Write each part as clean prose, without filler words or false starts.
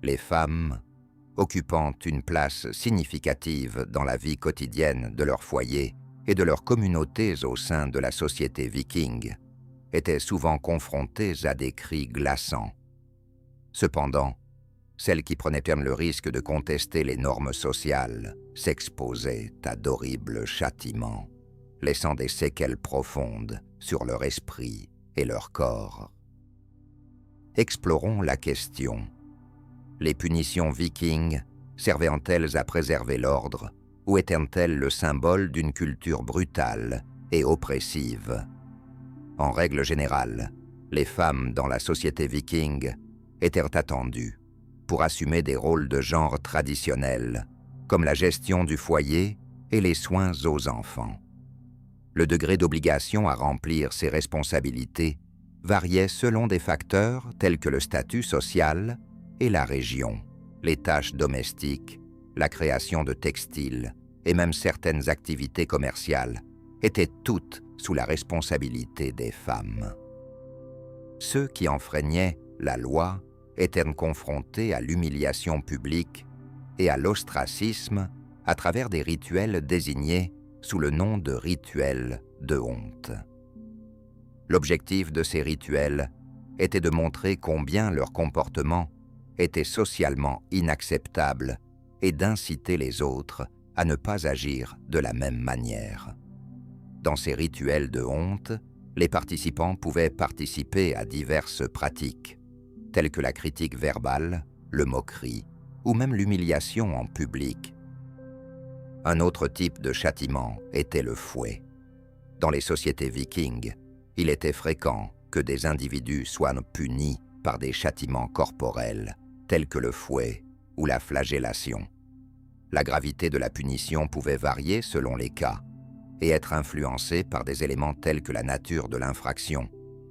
Les femmes, occupant une place significative dans la vie quotidienne de leur foyer et de leurs communautés au sein de la société viking, étaient souvent confrontées à des cris glaçants. Cependant, celles qui prenaient même le risque de contester les normes sociales s'exposaient à d'horribles châtiments, laissant des séquelles profondes sur leur esprit et leur corps. Explorons la question. Les punitions vikings servaient-elles à préserver l'ordre ou étaient-elles le symbole d'une culture brutale et oppressive? En règle générale, les femmes dans la société viking étaient attendues pour assumer des rôles de genre traditionnels, comme la gestion du foyer et les soins aux enfants. Le degré d'obligation à remplir ces responsabilités variait selon des facteurs tels que le statut social et la région, les tâches domestiques, la création de textiles et même certaines activités commerciales étaient toutes sous la responsabilité des femmes. Ceux qui enfreignaient la loi étaient confrontés à l'humiliation publique et à l'ostracisme à travers des rituels désignés sous le nom de rituels de honte. L'objectif de ces rituels était de montrer combien leur comportement était socialement inacceptable et d'inciter les autres à ne pas agir de la même manière. Dans ces rituels de honte, les participants pouvaient participer à diverses pratiques, telles que la critique verbale, le moquerie ou même l'humiliation en public. Un autre type de châtiment était le fouet. Dans les sociétés vikings, il était fréquent que des individus soient punis par des châtiments corporels, tels que le fouet ou la flagellation. La gravité de la punition pouvait varier selon les cas et être influencée par des éléments tels que la nature de l'infraction,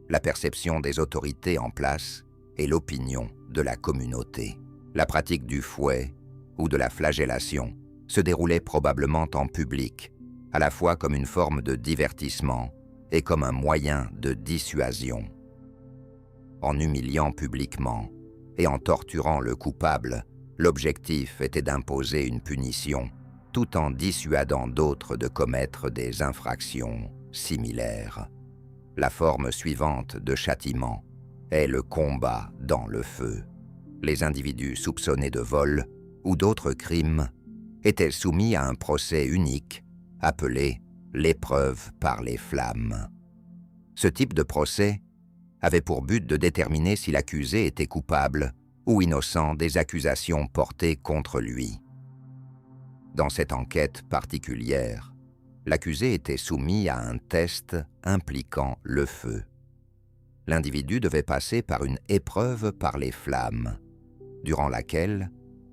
la perception des autorités en place et l'opinion de la communauté. La pratique du fouet ou de la flagellation se déroulait probablement en public, à la fois comme une forme de divertissement et comme un moyen de dissuasion. En humiliant publiquement et en torturant le coupable, l'objectif était d'imposer une punition tout en dissuadant d'autres de commettre des infractions similaires. La forme suivante de châtiment est le combat dans le feu. Les individus soupçonnés de vol ou d'autres crimes étaient soumis à un procès unique appelé l'épreuve par les flammes. Ce type de procès avait pour but de déterminer si l'accusé était coupable ou innocent des accusations portées contre lui. Dans cette enquête particulière, l'accusé était soumis à un test impliquant le feu. L'individu devait passer par une épreuve par les flammes, durant laquelle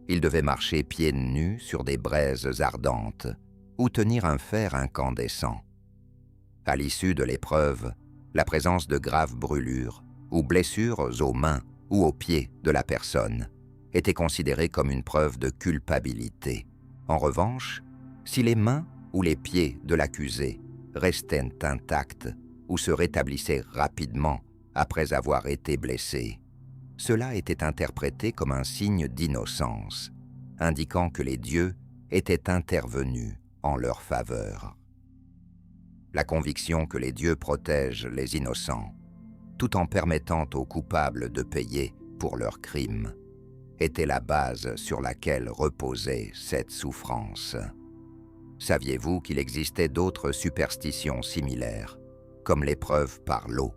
il devait marcher pieds nus sur des braises ardentes ou tenir un fer incandescent. À l'issue de l'épreuve, la présence de graves brûlures ou blessures aux mains ou aux pieds de la personne était considérée comme une preuve de culpabilité. En revanche, si les mains ou les pieds de l'accusé restaient intacts ou se rétablissaient rapidement après avoir été blessés, cela était interprété comme un signe d'innocence, indiquant que les dieux étaient intervenus en leur faveur. La conviction que les dieux protègent les innocents, tout en permettant aux coupables de payer pour leurs crimes, était la base sur laquelle reposait cette souffrance. Saviez-vous qu'il existait d'autres superstitions similaires, comme l'épreuve par l'eau?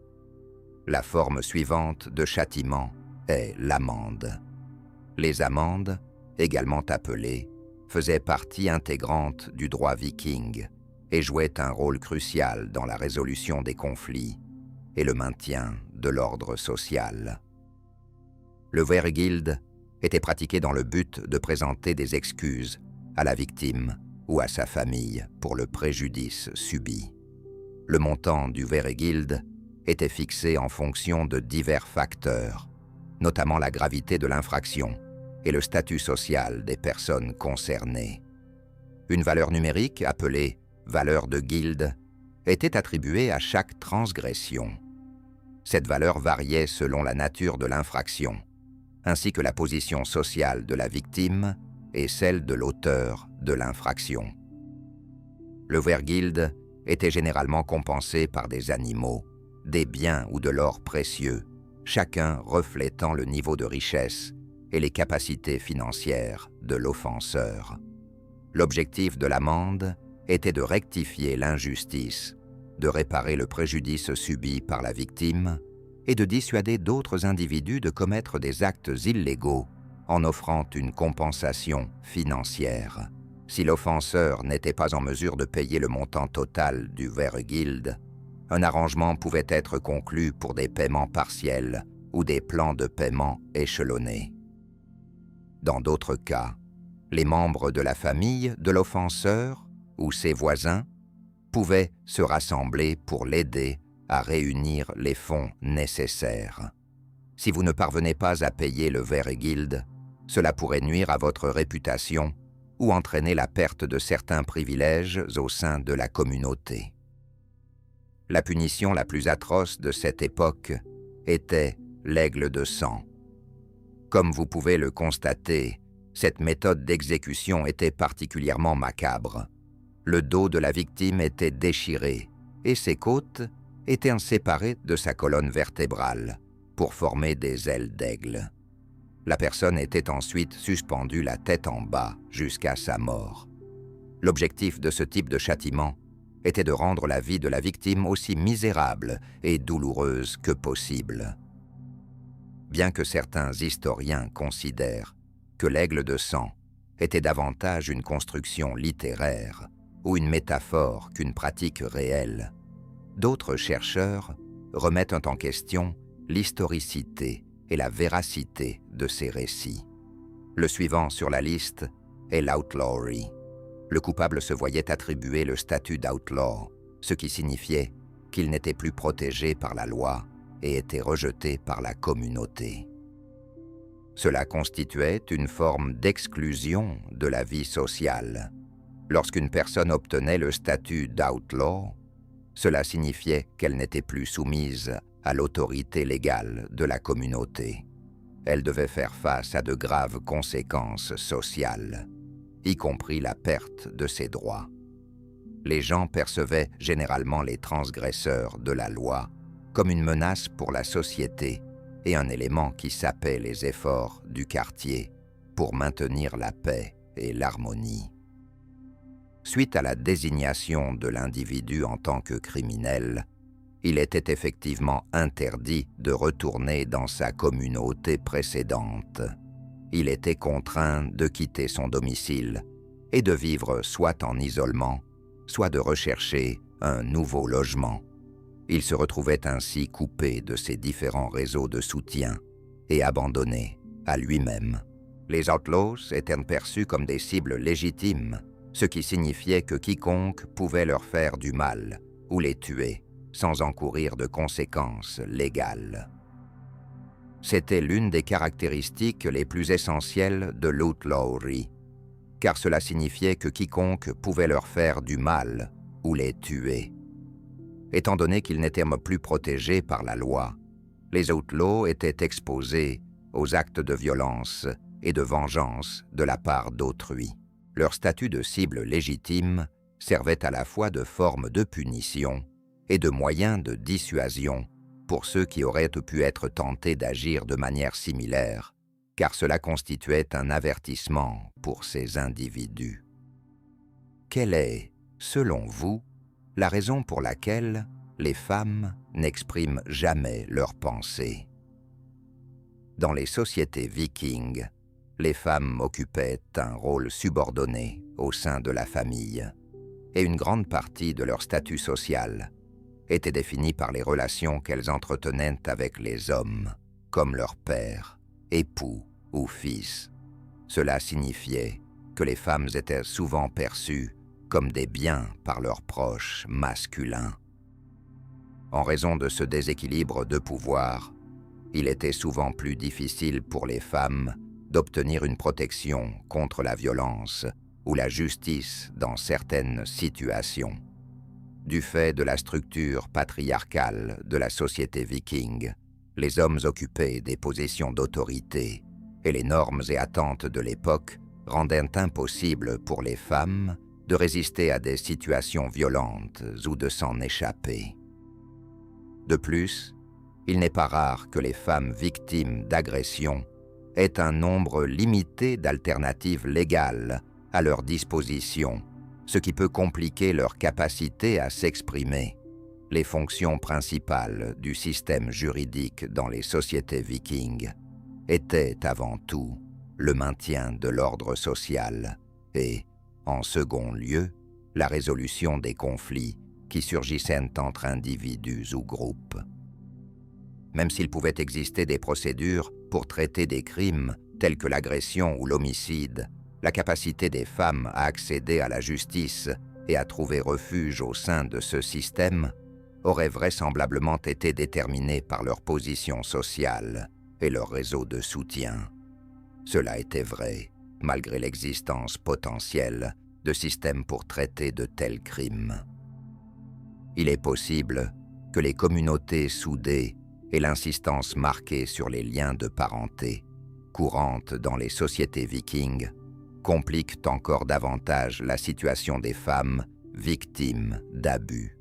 La forme suivante de châtiment est l'amende. Les amendes, également appelées, faisaient partie intégrante du droit viking et jouaient un rôle crucial dans la résolution des conflits et le maintien de l'ordre social. Le vergild était pratiqué dans le but de présenter des excuses à la victime ou à sa famille pour le préjudice subi. Le montant du vergild était fixé en fonction de divers facteurs, notamment la gravité de l'infraction et le statut social des personnes concernées. Une valeur numérique, appelée valeur de guilde, était attribuée à chaque transgression. Cette valeur variait selon la nature de l'infraction. ainsi que la position sociale de la victime et celle de l'auteur de l'infraction. Le weregild était généralement compensé par des animaux, des biens ou de l'or précieux, chacun reflétant le niveau de richesse et les capacités financières de l'offenseur. L'objectif de l'amende était de rectifier l'injustice, de réparer le préjudice subi par la victime et de dissuader d'autres individus de commettre des actes illégaux en offrant une compensation financière. Si l'offenseur n'était pas en mesure de payer le montant total du weregild, un arrangement pouvait être conclu pour des paiements partiels ou des plans de paiement échelonnés. Dans d'autres cas, les membres de la famille de l'offenseur ou ses voisins pouvaient se rassembler pour l'aider à réunir les fonds nécessaires. Si vous ne parvenez pas à payer le weregild, cela pourrait nuire à votre réputation ou entraîner la perte de certains privilèges au sein de la communauté. La punition la plus atroce de cette époque était l'aigle de sang. Comme vous pouvez le constater, cette méthode d'exécution était particulièrement macabre. Le dos de la victime était déchiré et ses côtes étaient séparées de sa colonne vertébrale pour former des ailes d'aigle. La personne était ensuite suspendue la tête en bas jusqu'à sa mort. L'objectif de ce type de châtiment était de rendre la vie de la victime aussi misérable et douloureuse que possible. Bien que certains historiens considèrent que l'aigle de sang était davantage une construction littéraire ou une métaphore qu'une pratique réelle, d'autres chercheurs remettent en question l'historicité et la véracité de ces récits. Le suivant sur la liste est l'outlawry. Le coupable se voyait attribuer le statut d'outlaw, ce qui signifiait qu'il n'était plus protégé par la loi et était rejeté par la communauté. Cela constituait une forme d'exclusion de la vie sociale. Lorsqu'une personne obtenait le statut d'outlaw, cela signifiait qu'elle n'était plus soumise à l'autorité légale de la communauté. Elle devait faire face à de graves conséquences sociales, y compris la perte de ses droits. Les gens percevaient généralement les transgresseurs de la loi comme une menace pour la société et un élément qui sapait les efforts du quartier pour maintenir la paix et l'harmonie. Suite à la désignation de l'individu en tant que criminel, il était effectivement interdit de retourner dans sa communauté précédente. Il était contraint de quitter son domicile et de vivre soit en isolement, soit de rechercher un nouveau logement. Il se retrouvait ainsi coupé de ses différents réseaux de soutien et abandonné à lui-même. Les outlaws étaient perçus comme des cibles légitimes, ce qui signifiait que quiconque pouvait leur faire du mal ou les tuer sans encourir de conséquences légales. C'était l'une des caractéristiques les plus essentielles de l'outlawry, car cela signifiait que quiconque pouvait leur faire du mal ou les tuer. Étant donné qu'ils n'étaient plus protégés par la loi, les outlaws étaient exposés aux actes de violence et de vengeance de la part d'autrui. Leur statut de cible légitime servait à la fois de forme de punition et de moyen de dissuasion pour ceux qui auraient pu être tentés d'agir de manière similaire, car cela constituait un avertissement pour ces individus. Quelle est, selon vous, la raison pour laquelle les femmes n'expriment jamais leurs pensées? Dans les sociétés vikings, les femmes occupaient un rôle subordonné au sein de la famille, et une grande partie de leur statut social était définie par les relations qu'elles entretenaient avec les hommes, comme leur père, époux ou fils. Cela signifiait que les femmes étaient souvent perçues comme des biens par leurs proches masculins. En raison de ce déséquilibre de pouvoir, il était souvent plus difficile pour les femmes d'obtenir une protection contre la violence ou la justice dans certaines situations. Du fait de la structure patriarcale de la société viking, les hommes occupaient des positions d'autorité et les normes et attentes de l'époque rendaient impossible pour les femmes de résister à des situations violentes ou de s'en échapper. De plus, il n'est pas rare que les femmes victimes d'agressions aient un nombre limité d'alternatives légales à leur disposition, ce qui peut compliquer leur capacité à s'exprimer. Les fonctions principales du système juridique dans les sociétés vikings étaient avant tout le maintien de l'ordre social et, en second lieu, la résolution des conflits qui surgissaient entre individus ou groupes. Même s'il pouvait exister des procédures pour traiter des crimes tels que l'agression ou l'homicide, la capacité des femmes à accéder à la justice et à trouver refuge au sein de ce système aurait vraisemblablement été déterminée par leur position sociale et leur réseau de soutien. Cela était vrai, malgré l'existence potentielle de systèmes pour traiter de tels crimes. Il est possible que les communautés soudées et l'insistance marquée sur les liens de parenté, courantes dans les sociétés vikings, compliquent encore davantage la situation des femmes victimes d'abus.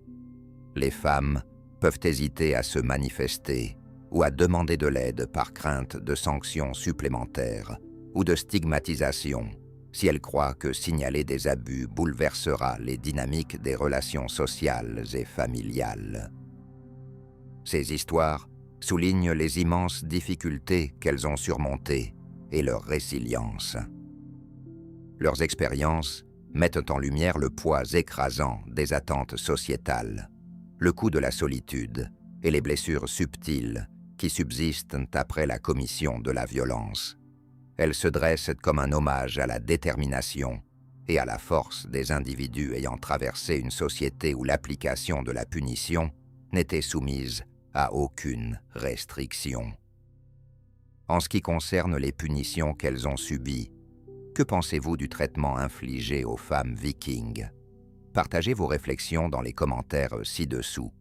Les femmes peuvent hésiter à se manifester ou à demander de l'aide par crainte de sanctions supplémentaires ou de stigmatisation si elles croient que signaler des abus bouleversera les dynamiques des relations sociales et familiales. Ces histoires soulignent les immenses difficultés qu'elles ont surmontées et leur résilience. Leurs expériences mettent en lumière le poids écrasant des attentes sociétales, le coût de la solitude et les blessures subtiles qui subsistent après la commission de la violence. Elles se dressent comme un hommage à la détermination et à la force des individus ayant traversé une société où l'application de la punition n'était soumise à aucune restriction. En ce qui concerne les punitions qu'elles ont subies, que pensez-vous du traitement infligé aux femmes vikings? Partagez vos réflexions dans les commentaires ci-dessous.